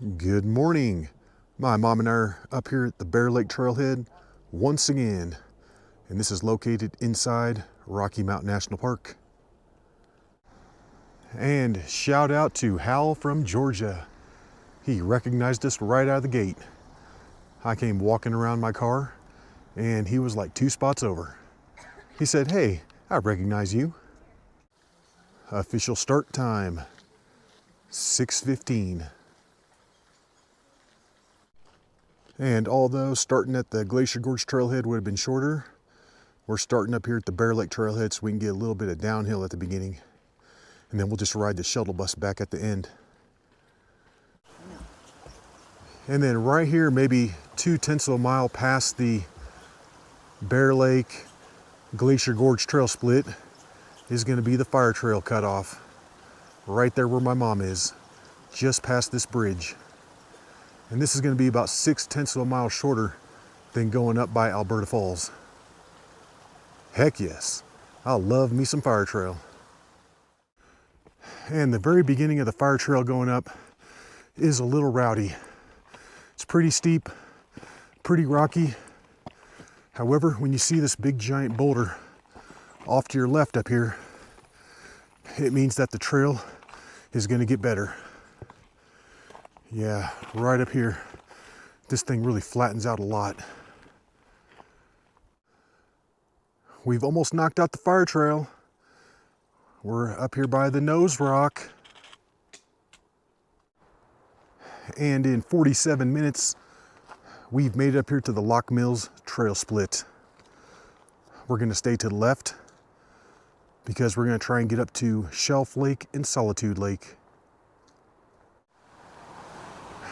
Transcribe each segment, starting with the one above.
Good morning. My mom and I are up here at the Bear Lake Trailhead once again, and this is located inside Rocky Mountain National Park. And shout out to Hal from Georgia. He recognized us right out of the gate. I came walking around my car and he was like 2 spots over. He said, "Hey, I recognize you." Official start time, 6:15. And although starting at the Glacier Gorge Trailhead would have been shorter, we're starting up here at the Bear Lake Trailhead so we can get a little bit of downhill at the beginning. And then we'll just ride the shuttle bus back at the end. And then right here, maybe 2/10 of a mile past the Bear Lake Glacier Gorge Trail split, is going to be the fire trail cutoff. Right there where my mom is, just past this bridge. And this is going to be about 6/10 of a mile shorter than going up by Alberta Falls. Heck yes, I love me some fire trail. And the very beginning of the fire trail going up is a little rowdy. It's pretty steep, pretty rocky. However, when you see this big giant boulder off to your left up here, it means that the trail is going to get better. Yeah, right up here, this thing really flattens out a lot. We've almost knocked out the fire trail. We're up here by the nose rock. And in 47 minutes, we've made it up here to the Lock Mills Trail Split. We're gonna stay to the left because we're gonna try and get up to Shelf Lake and Solitude Lake.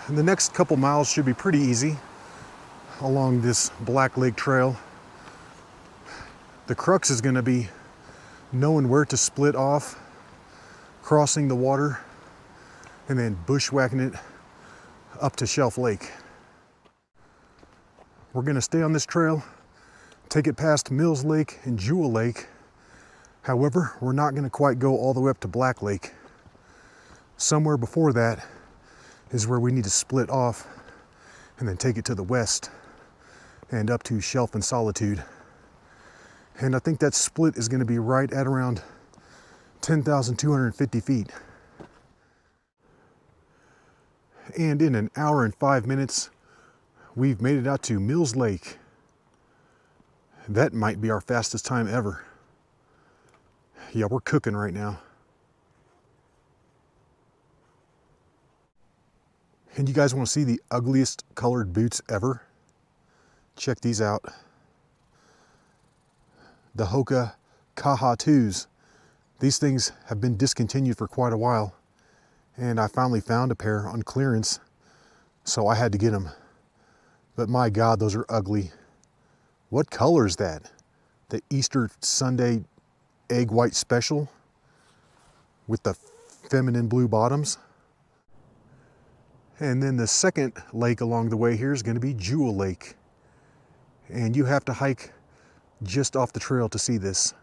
And the next couple miles should be pretty easy along this Black Lake Trail. The crux is gonna be knowing where to split off, crossing the water, and then bushwhacking it up to Shelf Lake. We're gonna stay on this trail, take it past Mills Lake and Jewel Lake. However, we're not gonna quite go all the way up to Black Lake. Somewhere before that is where we need to split off and then take it to the west and up to Shelf and Solitude. And I think that split is gonna be right at around 10,250 feet. And in an hour and 5 minutes, we've made it out to Mills Lake. That might be our fastest time ever. Yeah, we're cooking right now. And you guys want to see the ugliest colored boots ever? Check these out. The Hoka Kaha 2s. These things have been discontinued for quite a while, and I finally found a pair on clearance, so I had to get them. But my God, those are ugly. What color is that? The Easter Sunday egg white special with the feminine blue bottoms. And then the second lake along the way here is going to be Jewel Lake. And you have to hike just off the trail to see this.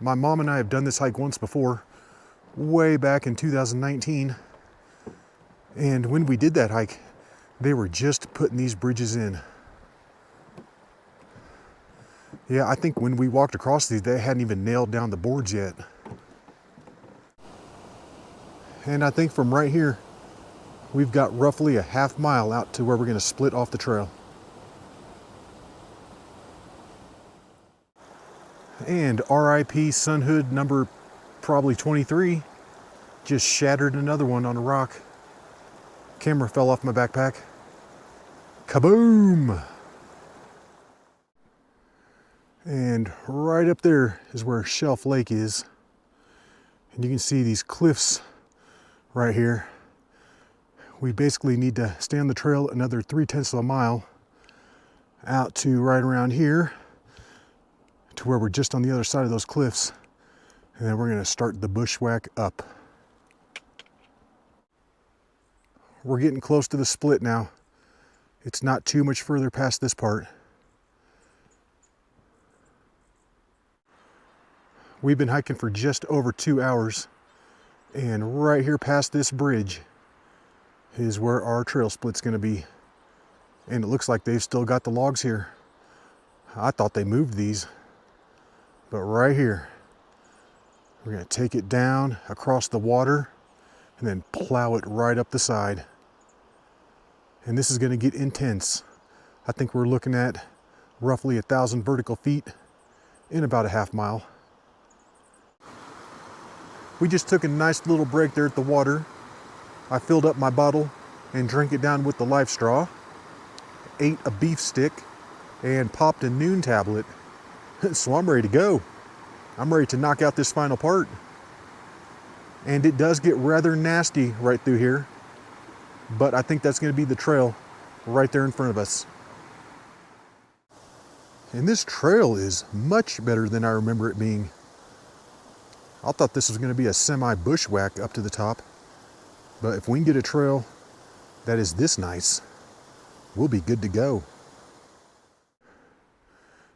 My mom and I have done this hike once before, way back in 2019. And when we did that hike, they were just putting these bridges in. Yeah, I think when we walked across these, they hadn't even nailed down the boards yet. And I think from right here, we've got roughly a half mile out to where we're gonna split off the trail. And RIP Sunhood number probably 23 just shattered another one on a rock. Camera fell off my backpack. Kaboom! And right up there is where Shelf Lake is. And you can see these cliffs right here. We basically need to stay on the trail another 3/10 of a mile out to right around here to where we're just on the other side of those cliffs. And then we're gonna start the bushwhack up. We're getting close to the split now. It's not too much further past this part. We've been hiking for just over 2 hours, and right here past this bridge is where our trail split's gonna be. And it looks like they've still got the logs here. I thought they moved these, but right here, we're gonna take it down across the water and then plow it right up the side. And this is gonna get intense. I think we're looking at roughly 1,000 vertical feet in about a half mile. We just took a nice little break there at the water. I filled up my bottle and drank it down with the life straw, ate a beef stick, and popped a noon tablet. So I'm ready to go. I'm ready to knock out this final part. And it does get rather nasty right through here, but I think that's gonna be the trail right there in front of us. And this trail is much better than I remember it being. I thought this was gonna be a semi-bushwhack up to the top, but if we can get a trail that is this nice, we'll be good to go.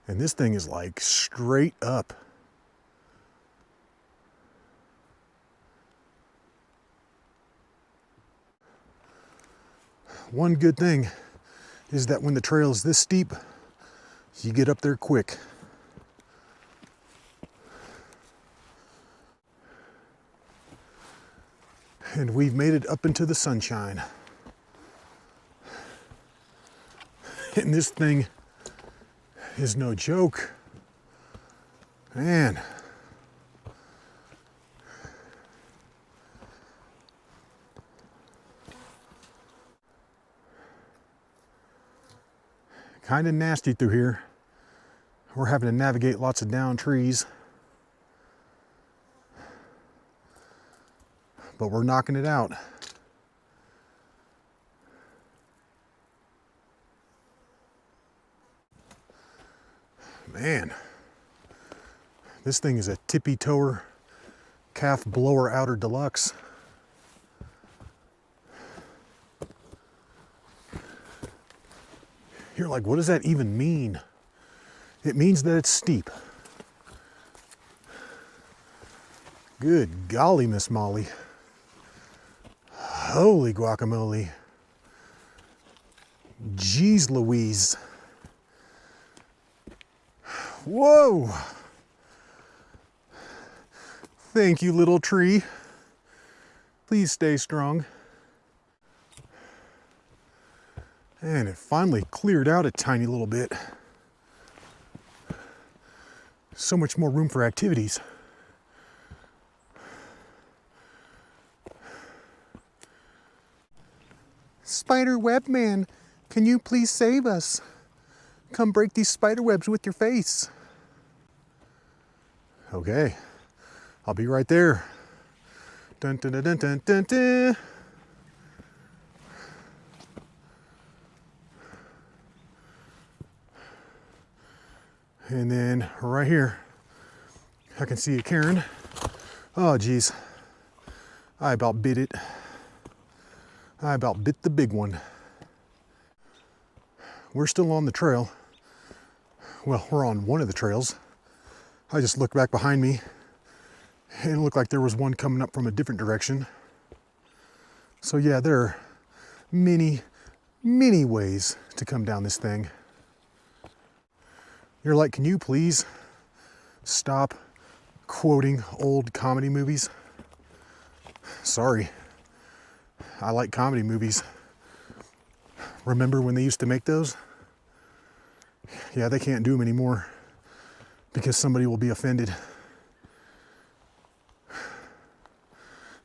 And this thing is like straight up. One good thing is that when the trail is this steep, you get up there quick. And we've made it up into the sunshine. And this thing is no joke. Man. Kind of nasty through here. We're having to navigate lots of down trees. But we're knocking it out. Man, this thing is a tippy toer calf blower outer deluxe. You're like, what does that even mean? It means that it's steep. Good golly, Miss Molly. Holy guacamole. Jeez Louise. Whoa. Thank you, little tree. Please stay strong. And it finally cleared out a tiny little bit. So much more room for activities. Spider web man, can you please save us? Come break these spider webs with your face. Okay, I'll be right there. Dun dun dun dun dun dun dun. And then right here, I can see a cairn. Oh geez, I about bit it. I about bit the big one. We're still on the trail. Well, we're on one of the trails. I just looked back behind me and it looked like there was one coming up from a different direction. So yeah, there are many, many ways to come down this thing. You're like, can you please stop quoting old comedy movies? Sorry, I like comedy movies. Remember when they used to make those? Yeah, they can't do them anymore because somebody will be offended.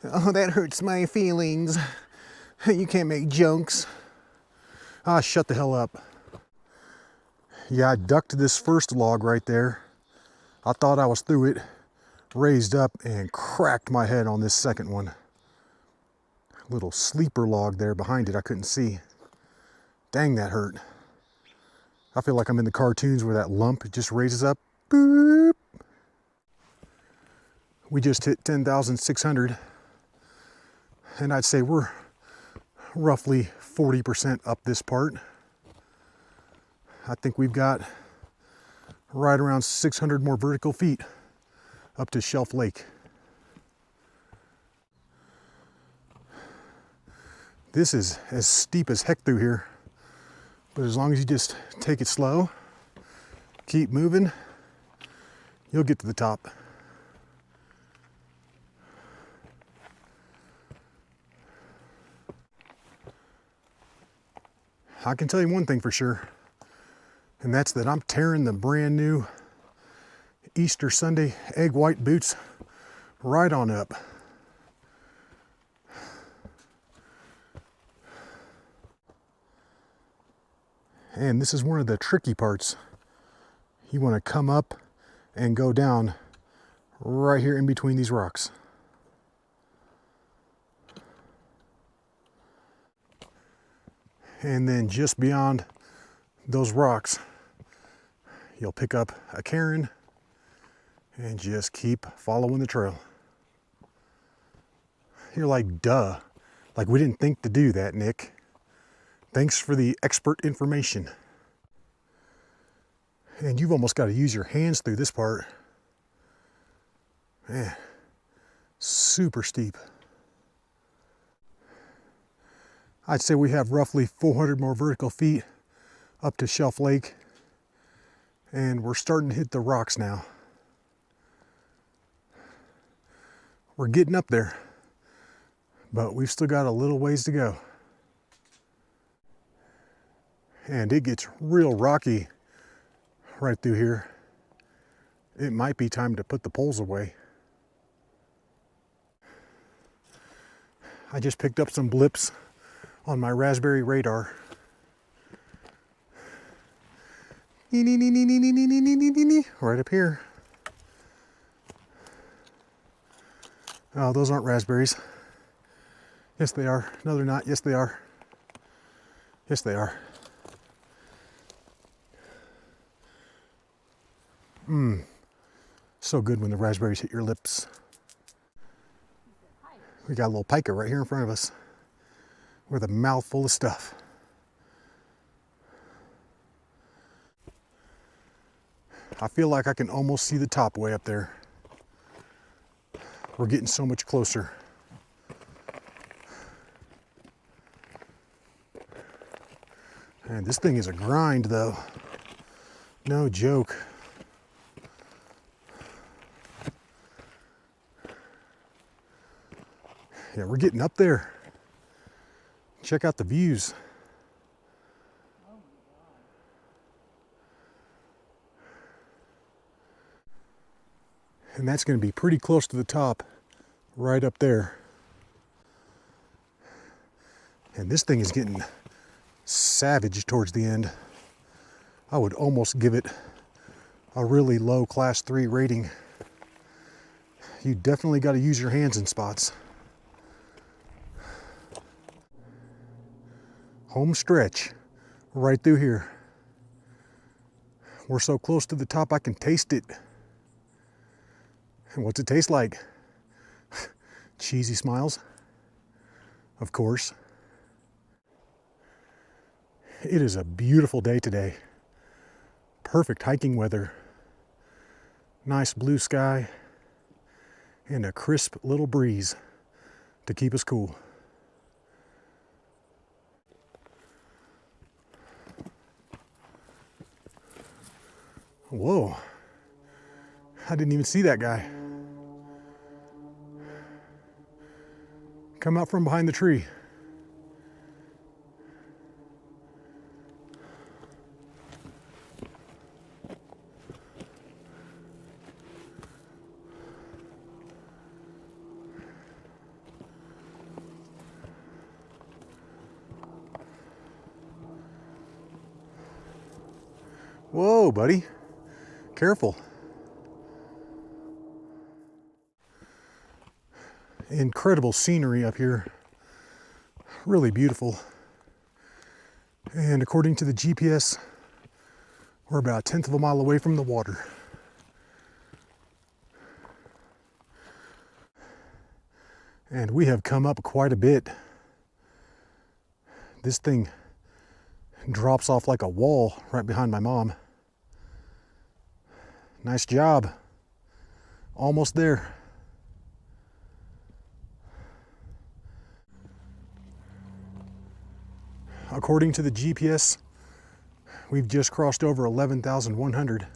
Oh, that hurts my feelings. You can't make jokes. Ah, shut the hell up. Yeah, I ducked this first log right there. I thought I was through it, raised up and cracked my head on this second one. Little sleeper log there behind it I couldn't see. Dang, that hurt. I feel like I'm in the cartoons where that lump just raises up. Boop. We just hit 10,600 and I'd say we're roughly 40% up this part. I think we've got right around 600 more vertical feet up to Shelf Lake. This is as steep as heck through here, but as long as you just take it slow, keep moving, you'll get to the top. I can tell you one thing for sure, and that's that I'm tearing the brand new Easter Sunday egg white boots right on up. And this is one of the tricky parts. You want to come up and go down right here in between these rocks. And then just beyond those rocks, you'll pick up a cairn and just keep following the trail. You're like, duh, like we didn't think to do that, Nick. Thanks for the expert information. And you've almost got to use your hands through this part. Man, super steep. I'd say we have roughly 400 more vertical feet up to Shelf Lake, and we're starting to hit the rocks now. We're getting up there, but we've still got a little ways to go. And it gets real rocky right through here. It might be time to put the poles away. I just picked up some blips on my Raspberry radar. Right up here. Oh, those aren't raspberries. Yes, they are. No, they're not. Yes, they are. Yes, they are. So good when the raspberries hit your lips. We got a little pika right here in front of us with a mouthful of stuff. I feel like I can almost see the top way up there. We're getting so much closer. And this thing is a grind though. No joke. Yeah, we're getting up there. Check out the views. And that's going to be pretty close to the top, right up there. And this thing is getting savage towards the end. I would almost give it a really low class 3 rating. You definitely got to use your hands in spots. Home stretch right through here. We're so close to the top I can taste it. And what's it taste like? Cheesy smiles, of course. It is a beautiful day today. Perfect hiking weather. Nice blue sky and a crisp little breeze to keep us cool. Whoa, I didn't even see that guy. Come out from behind the tree. Whoa, buddy. Careful. Incredible scenery up here. Really beautiful. And according to the GPS, we're about 1/10 of a mile away from the water. And we have come up quite a bit. This thing drops off like a wall right behind my mom. Nice job. Almost there. According to the GPS, we've just crossed over 11,100.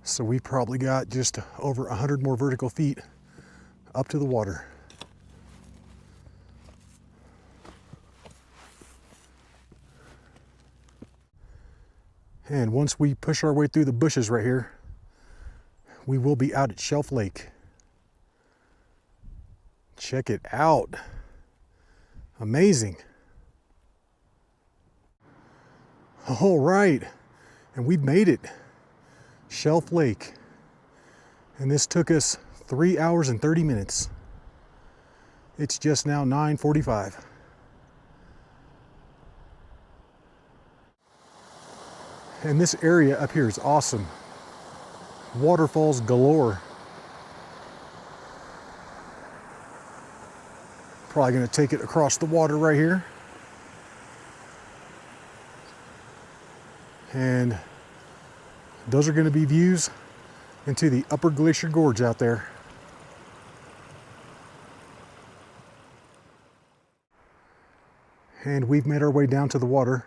So we probably got just over 100 more vertical feet up to the water. And once we push our way through the bushes right here, we will be out at Shelf Lake. Check it out. Amazing. All right, and we've made it. Shelf Lake. And this took us 3 hours and 30 minutes. It's just now 9:45. And this area up here is awesome. Waterfalls galore. Probably gonna take it across the water right here. And those are gonna be views into the upper Glacier Gorge out there. And we've made our way down to the water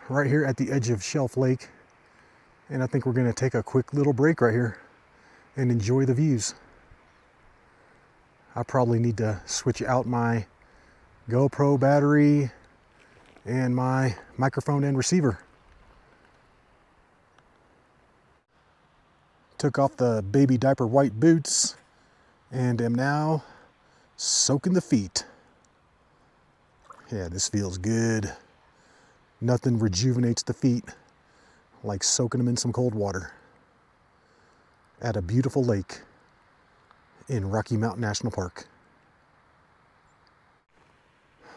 right here at the edge of Shelf Lake. And I think we're gonna take a quick little break right here and enjoy the views. I probably need to switch out my GoPro battery and my microphone and receiver. Took off the baby diaper white boots and am now soaking the feet. Yeah, this feels good. Nothing rejuvenates the feet like soaking them in some cold water at a beautiful lake in Rocky Mountain National Park.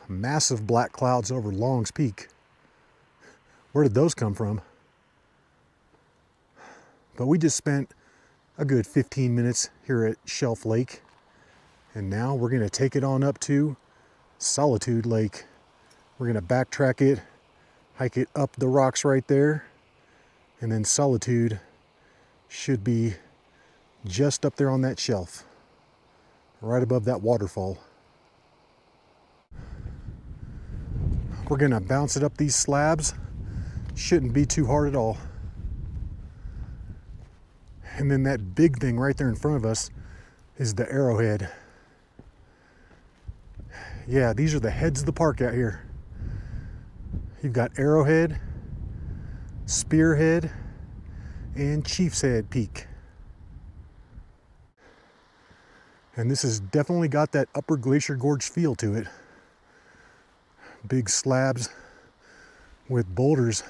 Massive black clouds over Long's Peak. Where did those come from? But we just spent a good 15 minutes here at Shelf Lake. And now we're gonna take it on up to Solitude Lake. We're gonna backtrack it, hike it up the rocks right there. And then Solitude should be just up there on that shelf, right above that waterfall. We're gonna bounce it up these slabs. Shouldn't be too hard at all. And then that big thing right there in front of us is the arrowhead. Yeah, these are the heads of the park out here. You've got Arrowhead, Spearhead, and Chief's Head Peak. And this has definitely got that upper Glacier Gorge feel to it. Big slabs with boulders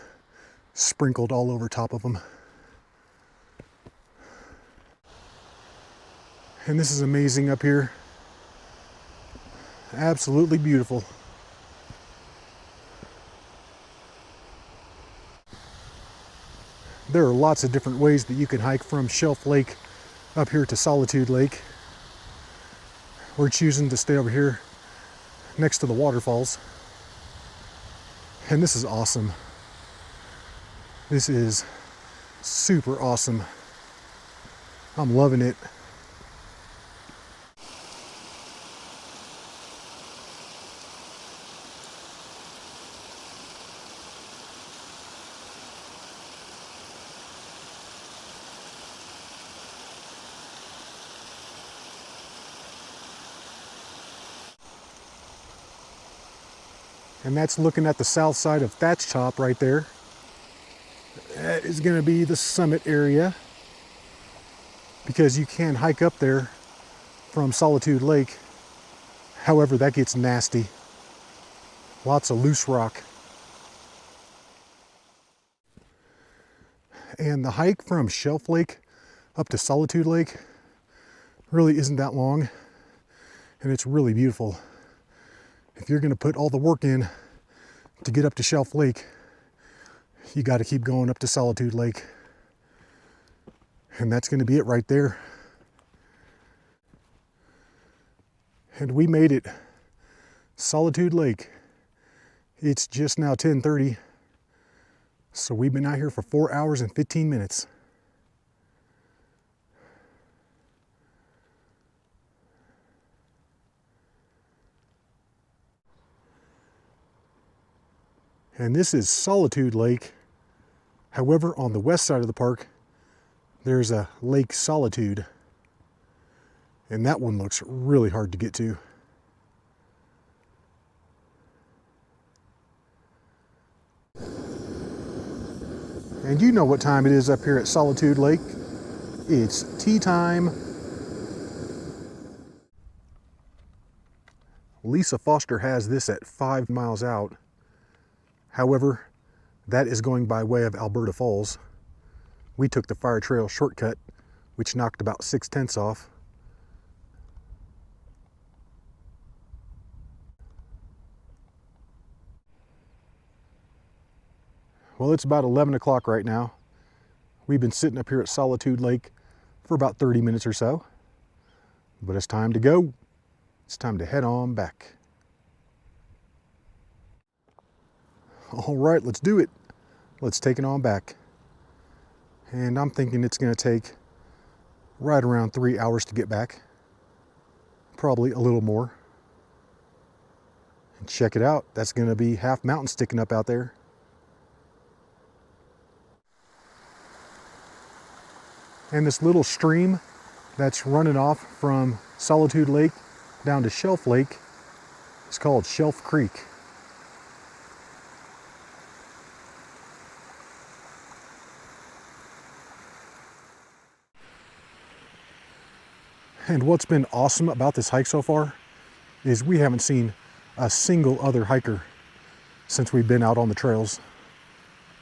sprinkled all over top of them. And this is amazing up here. Absolutely beautiful. There are lots of different ways that you can hike from Shelf Lake up here to Solitude Lake. We're choosing to stay over here next to the waterfalls. And this is awesome. This is super awesome. I'm loving it. And that's looking at the south side of Thatch Top right there. That is going to be the summit area, because you can hike up there from Solitude Lake. However, that gets nasty. Lots of loose rock. And the hike from Shelf Lake up to Solitude Lake really isn't that long, and it's really beautiful. If you're going to put all the work in to get up to Shelf Lake, you got to keep going up to Solitude Lake. And that's going to be it right there. And we made it. Solitude Lake. It's just now 10:30. So we've been out here for 4 hours and 15 minutes. And this is Solitude Lake. However, on the west side of the park, there's a Lake Solitude. And that one looks really hard to get to. And you know what time it is up here at Solitude Lake. It's tea time. Lisa Foster has this at 5 miles out. However, that is going by way of Alberta Falls. We took the fire trail shortcut, which knocked about 6/10 off. Well, it's about 11 o'clock right now. We've been sitting up here at Solitude Lake for about 30 minutes or so. But it's time to go. It's time to head on back. All right, let's do it. Let's take it on back. And I'm thinking it's going to take right around 3 hours to get back. Probably a little more. And check it out. That's going to be half mountain sticking up out there. And this little stream that's running off from Solitude Lake down to Shelf Lake is called Shelf Creek. And what's been awesome about this hike so far is we haven't seen a single other hiker since we've been out on the trails.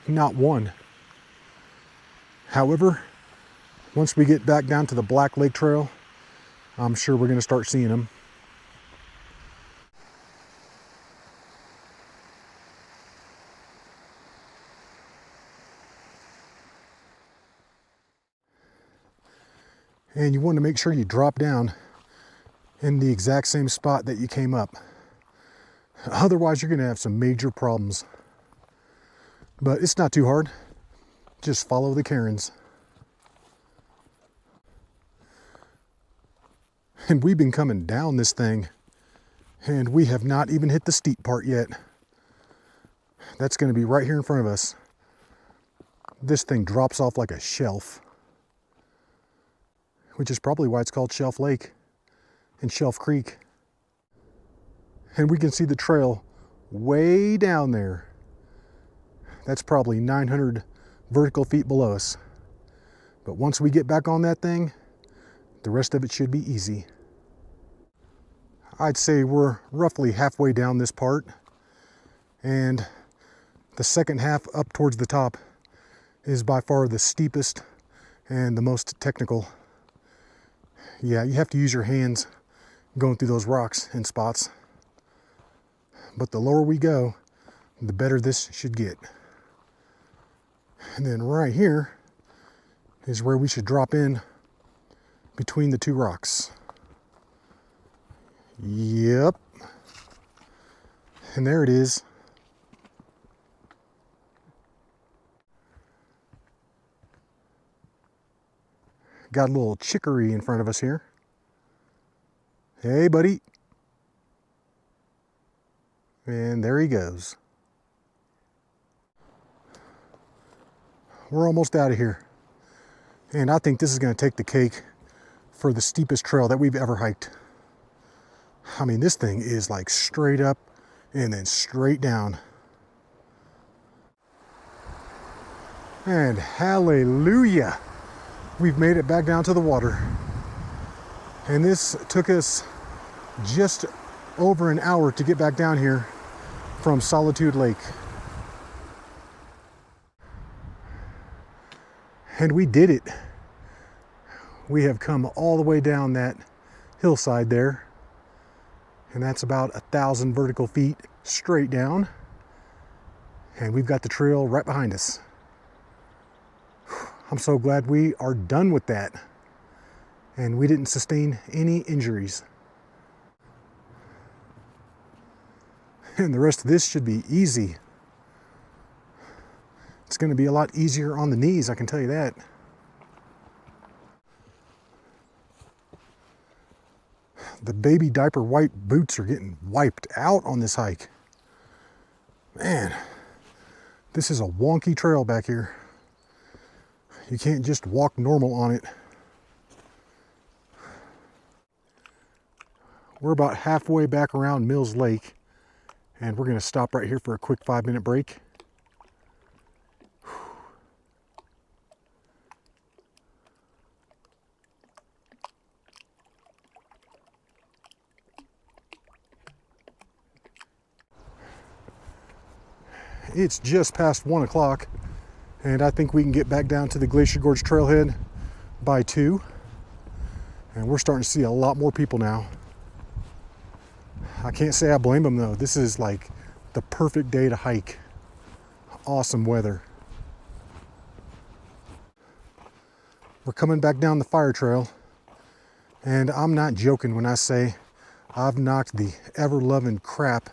Not one. However, once we get back down to the Black Lake Trail, I'm sure we're going to start seeing them. And you want to make sure you drop down in the exact same spot that you came up. Otherwise, you're going to have some major problems. But it's not too hard. Just follow the cairns. And we've been coming down this thing, and we have not even hit the steep part yet. That's going to be right here in front of us. This thing drops off like a shelf, which is probably why it's called Shelf Lake and Shelf Creek. And we can see the trail way down there. That's probably 900 vertical feet below us. But once we get back on that thing, the rest of it should be easy. I'd say we're roughly halfway down this part, and the second half up towards the top is by far the steepest and the most technical. Yeah, you have to use your hands going through those rocks in spots. But the lower we go, the better this should get. And then right here is where we should drop in between the two rocks. Yep. And there it is. Got a little chicory in front of us here. Hey, buddy. And there he goes. We're almost out of here. And I think this is going to take the cake for the steepest trail that we've ever hiked. I mean, this thing is like straight up and then straight down. And hallelujah, we've made it back down to the water. And this took us just over an hour to get back down here from Solitude Lake. And we did it. We have come all the way down that hillside there. And that's about 1,000 vertical feet straight down. And we've got the trail right behind us. I'm so glad we are done with that. And we didn't sustain any injuries. And the rest of this should be easy. It's going to be a lot easier on the knees, I can tell you that. The baby diaper white boots are getting wiped out on this hike. Man, This is a wonky trail back here. You can't just walk normal on it. We're about halfway back around Mills Lake, and we're gonna stop right here for a quick 5-minute break. It's just past 1 o'clock, and I think we can get back down to the Glacier Gorge Trailhead by 2. And we're starting to see a lot more people now. I can't say I blame them though. This is like the perfect day to hike. Awesome weather. We're coming back down the fire trail, and I'm not joking when I say I've knocked the ever-loving crap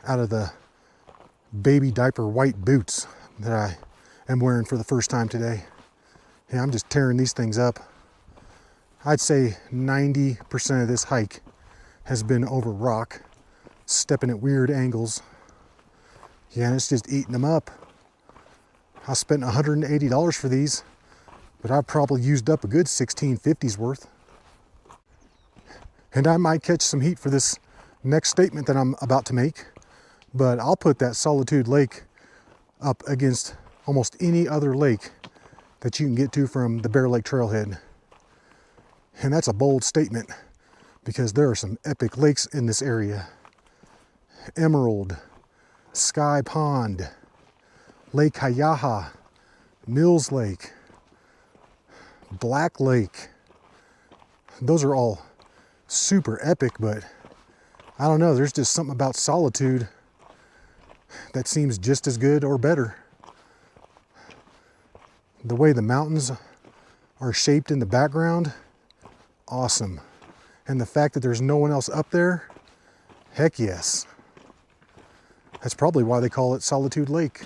out of the baby diaper white boots that I am wearing for the first time today. Yeah, I'm just tearing these things up. I'd say 90% of this hike has been over rock, stepping at weird angles. Yeah, and it's just eating them up. I spent $180 for these, but I've probably used up a good $16.50's worth. And I might catch some heat for this next statement that I'm about to make, but I'll put that Solitude Lake up against almost any other lake that you can get to from the Bear Lake Trailhead. And that's a bold statement, because there are some epic lakes in this area. Emerald, Sky Pond, Lake Hayaha, Mills Lake, Black Lake. Those are all super epic, but I don't know, there's just something about Solitude that seems just as good or better. The way the mountains are shaped in the background, awesome. And the fact that there's no one else up there, heck yes. That's probably why they call it Solitude Lake.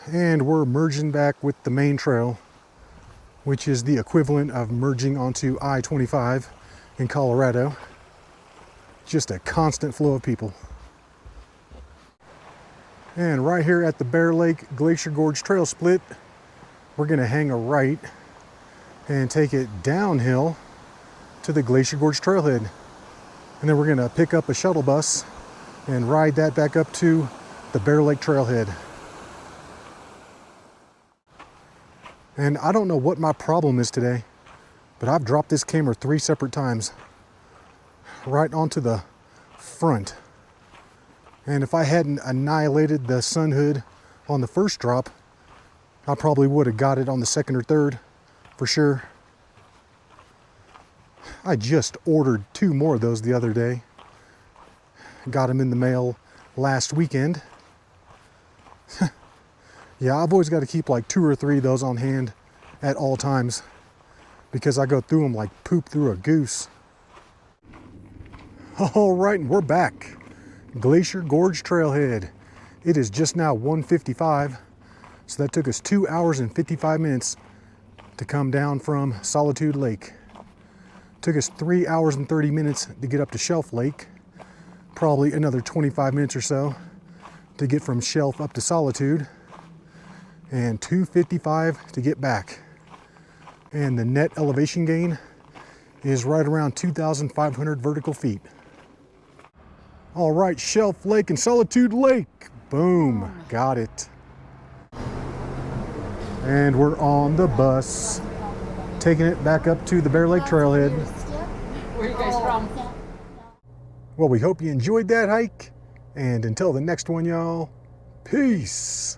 And we're merging back with the main trail, which is the equivalent of merging onto I-25 in Colorado. Just a constant flow of people. And right here at the Bear Lake Glacier Gorge Trail Split, we're gonna hang a right and take it downhill to the Glacier Gorge Trailhead. And then we're gonna pick up a shuttle bus and ride that back up to the Bear Lake Trailhead. And I don't know what my problem is today, but I've dropped this camera 3 separate times right onto the front. And if I hadn't annihilated the sun hood on the first drop, I probably would have got it on the second or third for sure. I just ordered 2 more of those the other day. Got them in the mail last weekend. Yeah, I've always got to keep like 2 or 3 of those on hand at all times, because I go through them like poop through a goose. All right, and we're back. Glacier Gorge Trailhead. It is just now 1:55, so that took us 2 hours and 55 minutes to come down from Solitude Lake. Took us 3 hours and 30 minutes to get up to Shelf Lake. Probably another 25 minutes or so to get from Shelf up to Solitude. And 2:55 to get back. And the net elevation gain is right around 2,500 vertical feet. All right, Shelf Lake and Solitude Lake. Boom, got it. And we're on the bus, taking it back up to the Bear Lake Trailhead. Where are you guys from? Well, we hope you enjoyed that hike. And until the next one, y'all, peace.